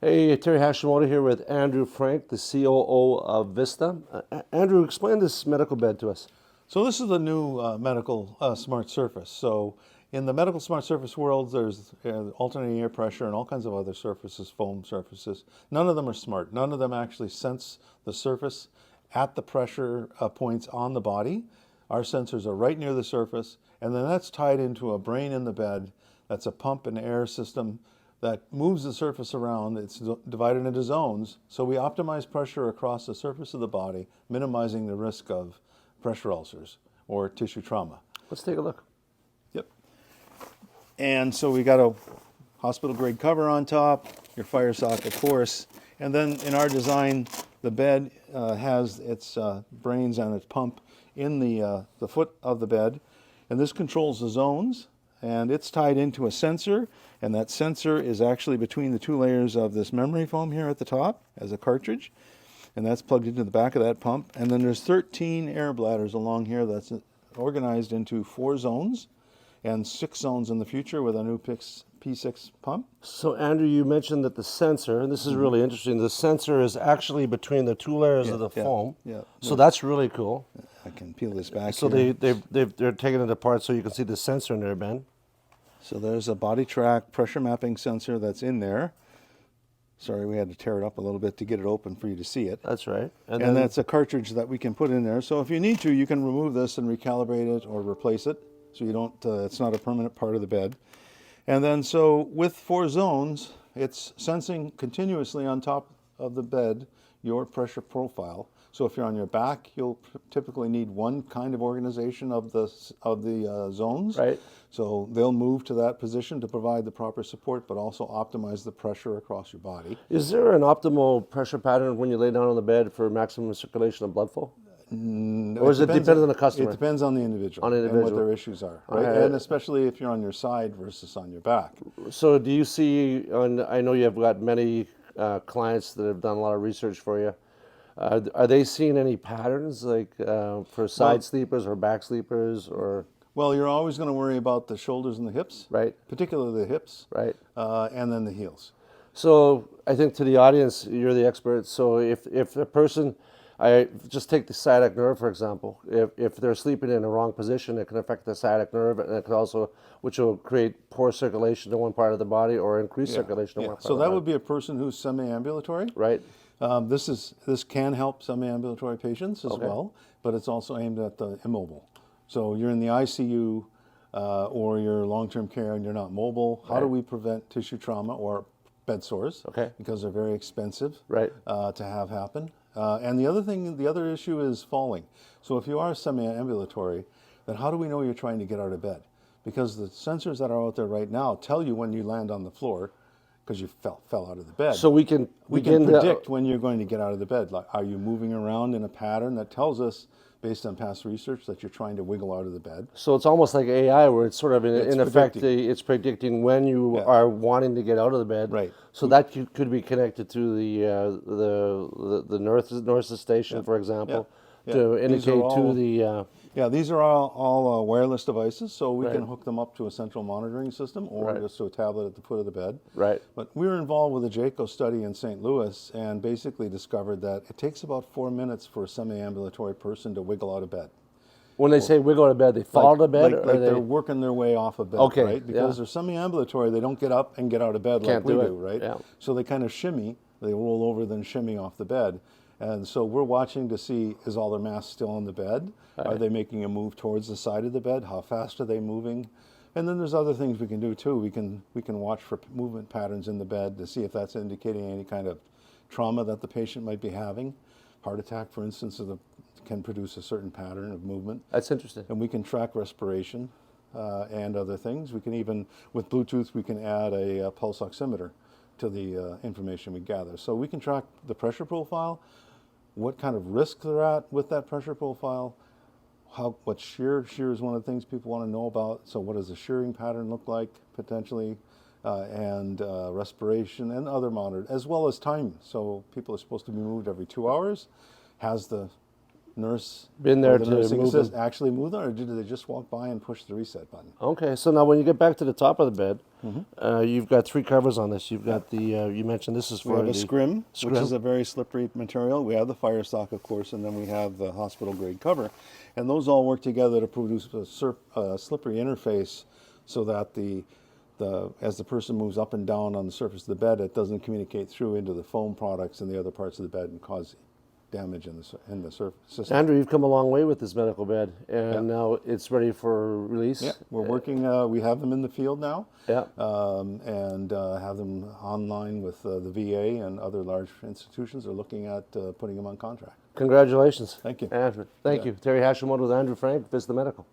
Hey, Terry Hashimoto here with Andrew Frank, the COO of Vista. Andrew, explain this medical bed to us. So this is the new medical smart surface. So in the medical smart surface world, there's alternating air pressure and all kinds of other surfaces, foam surfaces. None of them are smart. None of them actually sense the surface at the pressure points on the body. Our sensors are right near the surface, and then that's tied into a brain in the bed. That's a pump and air system that moves the surface around. It's divided into zones. So we optimize pressure across the surface of the body, minimizing the risk of pressure ulcers or tissue trauma. Let's take a look. Yep. And so we got a hospital grade cover on top, your fire sock, of course. And then in our design, the bed has its brains and its pump in the foot of the bed. And this controls the zones, and it's tied into a sensor. And that sensor is actually between the two layers of this memory foam here at the top as a cartridge. And that's plugged into the back of that pump. And then there's 13 air bladders along here that's organized into 4 zones and 6 zones in the future with a new P6 pump. So, Andrew, you mentioned that the sensor, and this is really interesting, the sensor is actually between the 2 layers of the foam. Yeah. So that's really cool. I can peel this back So here. they're taking it apart so you can see the sensor in there, Ben. So there's a body track pressure mapping sensor that's in there. Sorry, we had to tear it up a little bit to get it open for you to see it. That's right. And that's a cartridge that we can put in there. So if you need to, you can remove this and recalibrate it or replace it. So you don't, it's not a permanent part of the bed. And then so with 4 zones, it's sensing continuously on top of the bed your pressure profile. So if you're on your back, you'll typically need one kind of organization of the zones. Right. So they'll move to that position to provide the proper support, but also optimize the pressure across your body. Is there an optimal pressure pattern when you lay down on the bed for maximum circulation of blood flow? Or is it depends on the customer? It depends on the individual, and what their issues are, right? And especially if you're on your side versus on your back. So do you see, I know you have got many clients that have done a lot of research for you. Are they seeing any patterns like for side sleepers or back sleepers or? Well, you're always going to worry about the shoulders and the hips, right? Particularly the hips, right? And then the heels. So I think to the audience, you're the expert. So if a person, I just take the sciatic nerve for example. If they're sleeping in the wrong position, it can affect the sciatic nerve, and it can also, which will create poor circulation to one part of the body or increase circulation to one part. So that would be a person who's semi-ambulatory, right? This can help semi-ambulatory patients as well, but it's also aimed at the immobile. So you're in the ICU or you're long-term care and you're not mobile. How do we prevent tissue trauma or bed sores? Because they're very expensive to have happen. And the other issue is falling. So if you are semi-ambulatory, then how do we know you're trying to get out of bed? Because the sensors that are out there right now tell you when you land on the floor because you fell out of the bed. So we can predict when you're going to get out of the bed. Like, are you moving around in a pattern that tells us, based on past research, that you're trying to wiggle out of the bed? So it's almost like AI, where it's sort of in effect, it's predicting when you are wanting to get out of the bed. Right. So that could be connected to the nurse's station, for example, to indicate to the. These are all wireless devices, so we can hook them up to a central monitoring system or just to a tablet at the foot of the bed. Right. But we were involved with a JACO study in St. Louis and basically discovered that it takes about 4 minutes for a semi-ambulatory person to wiggle out of bed. When they say wiggle out of bed, they fall out of bed? Like they're working their way off of bed, right? Because they're semi-ambulatory, they don't get up and get out of bed like we do, right? Yeah. So they kind of shimmy, they roll over, then shimmy off the bed. And so we're watching to see, is all their mass still in the bed? Are they making a move towards the side of the bed? How fast are they moving? And then there's other things we can do too. We can watch for movement patterns in the bed to see if that's indicating any kind of trauma that the patient might be having. Heart attack, for instance, can produce a certain pattern of movement. That's interesting. And we can track respiration and other things. We can even, with Bluetooth, we can add a pulse oximeter to the information we gather. So we can track the pressure profile, what kind of risk they're at with that pressure profile, what shear is one of the things people want to know about. So what does the shearing pattern look like potentially, and respiration and other monitored, as well as time. So people are supposed to be moved every 2 hours. Has the nurse Been there or the to nursing move assistant them. actually move them, or did they just walk by and push the reset button? Okay, so now when you get back to the top of the bed, Mm-hmm. you've got 3 covers on this. You've got the, you mentioned this is We for have a the scrim, which scrim. is a very slippery material. We have the fire stock, of course, and then we have the hospital grade cover. And those all work together to produce a slippery interface so that as the person moves up and down on the surface of the bed, it doesn't communicate through into the foam products and the other parts of the bed and cause damage in the surface system. Andrew, you've come a long way with this medical bed, and Yeah. now it's ready for release. Yeah, we're working. We have them in the field now, Yeah. and have them online with the VA and other large institutions are looking at putting them on contract. Congratulations. Thank you. Andrew. Thank Yeah. you. Terry Hashimoto with Andrew Frank, Vista Medical.